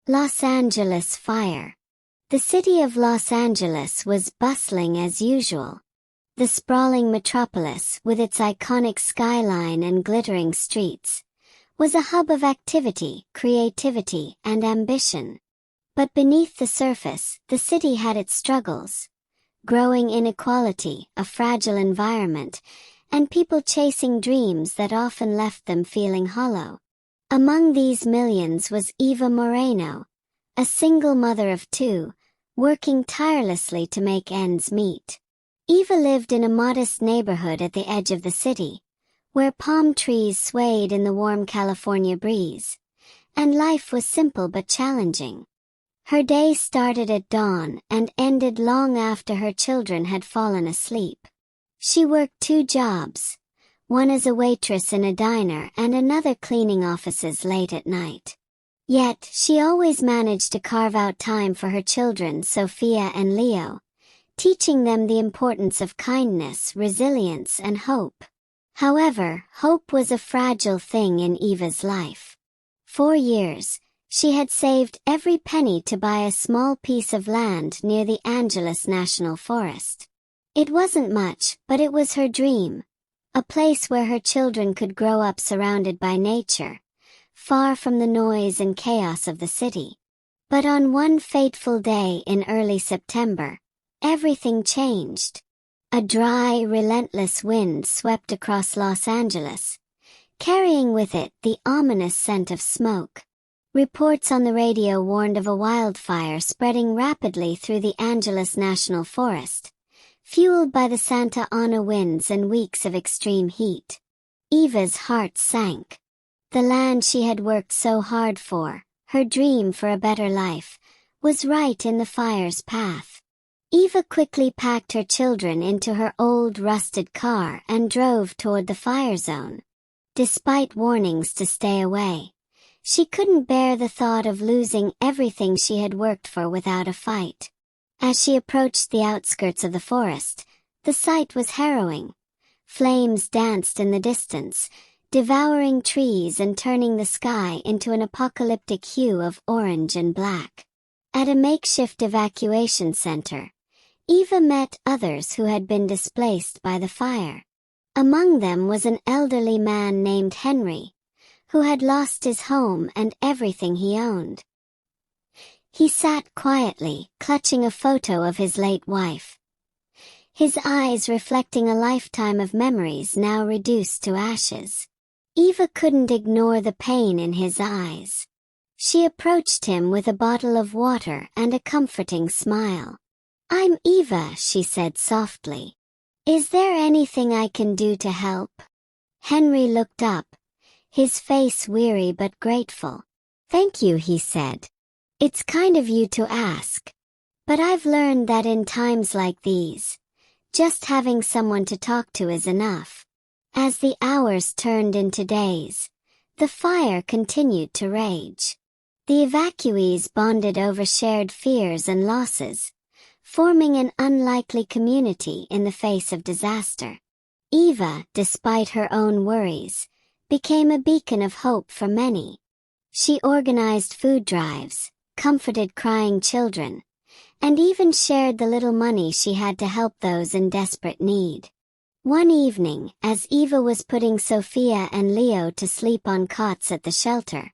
Los Angeles fire. The city of Los Angeles was bustling as usual. The sprawling metropolis, with its iconic skyline and glittering streets, was a hub of activity, creativity, and ambition. But beneath the surface, the city had its struggles. Growing inequality, a fragile environment, and people chasing dreams that often left them feeling hollow. Among these millions was Eva Moreno, a single mother of two, working tirelessly to make ends meet. Eva lived in a modest neighborhood at the edge of the city, where palm trees swayed in the warm California breeze, and life was simple but challenging. Her day started at dawn and ended long after her children had fallen asleep. She worked two jobs, one as a waitress in a diner and another cleaning offices late at night. Yet, she always managed to carve out time for her children Sophia and Leo, teaching them the importance of kindness, resilience, and hope. However, hope was a fragile thing in Eva's life. For years, she had saved every penny to buy a small piece of land near the Angeles National Forest. It wasn't much, but it was her dream. A place where her children could grow up surrounded by nature, far from the noise and chaos of the city. But on one fateful day in early September, everything changed. A dry, relentless wind swept across Los Angeles, carrying with it the ominous scent of smoke. Reports on the radio warned of a wildfire spreading rapidly through the Angeles National Forest, fueled by the Santa Ana winds and weeks of extreme heat. Eva's heart sank. The land she had worked so hard for, her dream for a better life, was right in the fire's path. Eva quickly packed her children into her old rusted car and drove toward the fire zone. Despite warnings to stay away, she couldn't bear the thought of losing everything she had worked for without a fight. As she approached the outskirts of the forest, the sight was harrowing. Flames danced in the distance, devouring trees and turning the sky into an apocalyptic hue of orange and black. At a makeshift evacuation center, Eva met others who had been displaced by the fire. Among them was an elderly man named Henry, who had lost his home and everything he owned. He sat quietly, clutching a photo of his late wife, his eyes reflecting a lifetime of memories now reduced to ashes. Eva couldn't ignore the pain in his eyes. She approached him with a bottle of water and a comforting smile. "I'm Eva," she said softly. "Is there anything I can do to help?" Henry looked up, his face weary but grateful. "Thank you," he said. "It's kind of you to ask. But I've learned that in times like these, just having someone to talk to is enough." As the hours turned into days, the fire continued to rage. The evacuees bonded over shared fears and losses, forming an unlikely community in the face of disaster. Eva, despite her own worries, became a beacon of hope for many. She organized food drives, comforted crying children, and even shared the little money she had to help those in desperate need. One evening, as Eva was putting Sophia and Leo to sleep on cots at the shelter,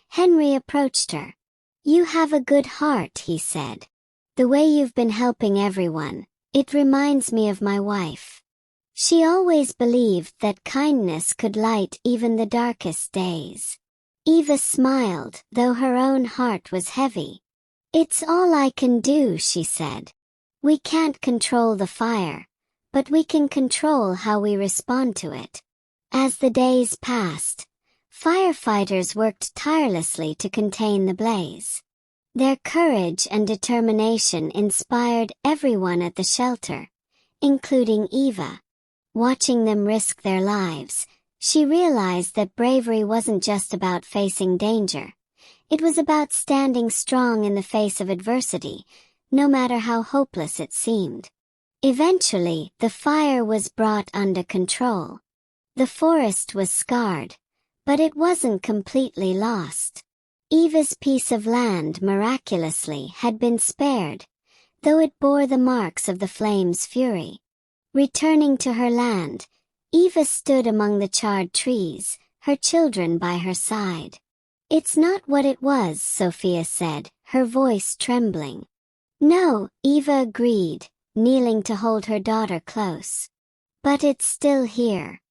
Henry approached her. "You have a good heart," he said. "The way you've been helping everyone, it reminds me of my wife. She always believed that kindness could light even the darkest days." Eva smiled, though her own heart was heavy. "It's all I can do," she said. "We can't control the fire, but we can control how we respond to it." As the days passed, firefighters worked tirelessly to contain the blaze. Their courage and determination inspired everyone at the shelter, including Eva. Watching them risk their lives, she realized that bravery wasn't just about facing danger. It was about standing strong in the face of adversity, no matter how hopeless it seemed. Eventually, the fire was brought under control. The forest was scarred, but it wasn't completely lost. Eva's piece of land miraculously had been spared, though it bore the marks of the flames' fury. Returning to her land, Eva stood among the charred trees, her children by her side. "It's not what it was," Sophia said, her voice trembling. "No," Eva agreed, kneeling to hold her daughter close. "But it's still here.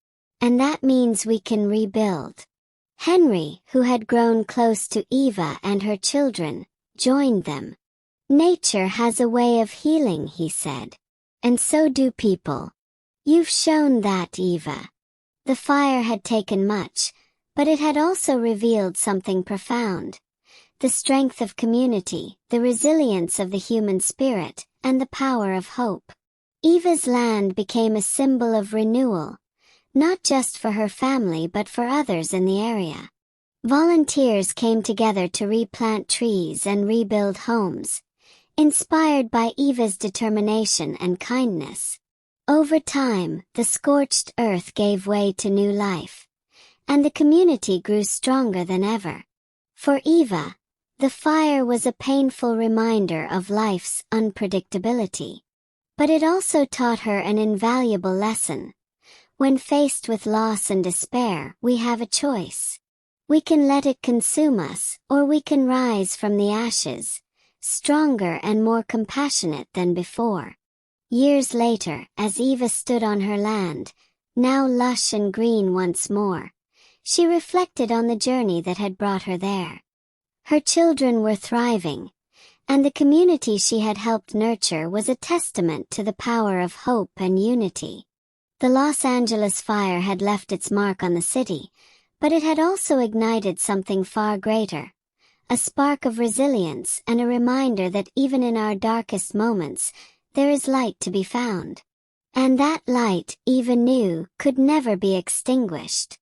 And that means we can rebuild." Henry, who had grown close to Eva and her children, joined them. "Nature has a way of healing," he said. "And so do people. You've shown that, Eva." The fire had taken much, but it had also revealed something profound. The strength of community, the resilience of the human spirit, and the power of hope. Eva's land became a symbol of renewal, not just for her family but for others in the area. Volunteers came together to replant trees and rebuild homes, inspired by Eva's determination and kindness. Over time, the scorched earth gave way to new life, and the community grew stronger than ever. For Eva, the fire was a painful reminder of life's unpredictability. But it also taught her an invaluable lesson. When faced with loss and despair, we have a choice. We can let it consume us, or we can rise from the ashes, stronger and more compassionate than before. Years later, as Eva stood on her land, now lush and green once more, she reflected on the journey that had brought her there. Her children were thriving, and the community she had helped nurture was a testament to the power of hope and unity. The Los Angeles fire had left its mark on the city, but it had also ignited something far greater. A spark of resilience and a reminder that even in our darkest moments, there is light to be found. And that light, Eva knew, could never be extinguished.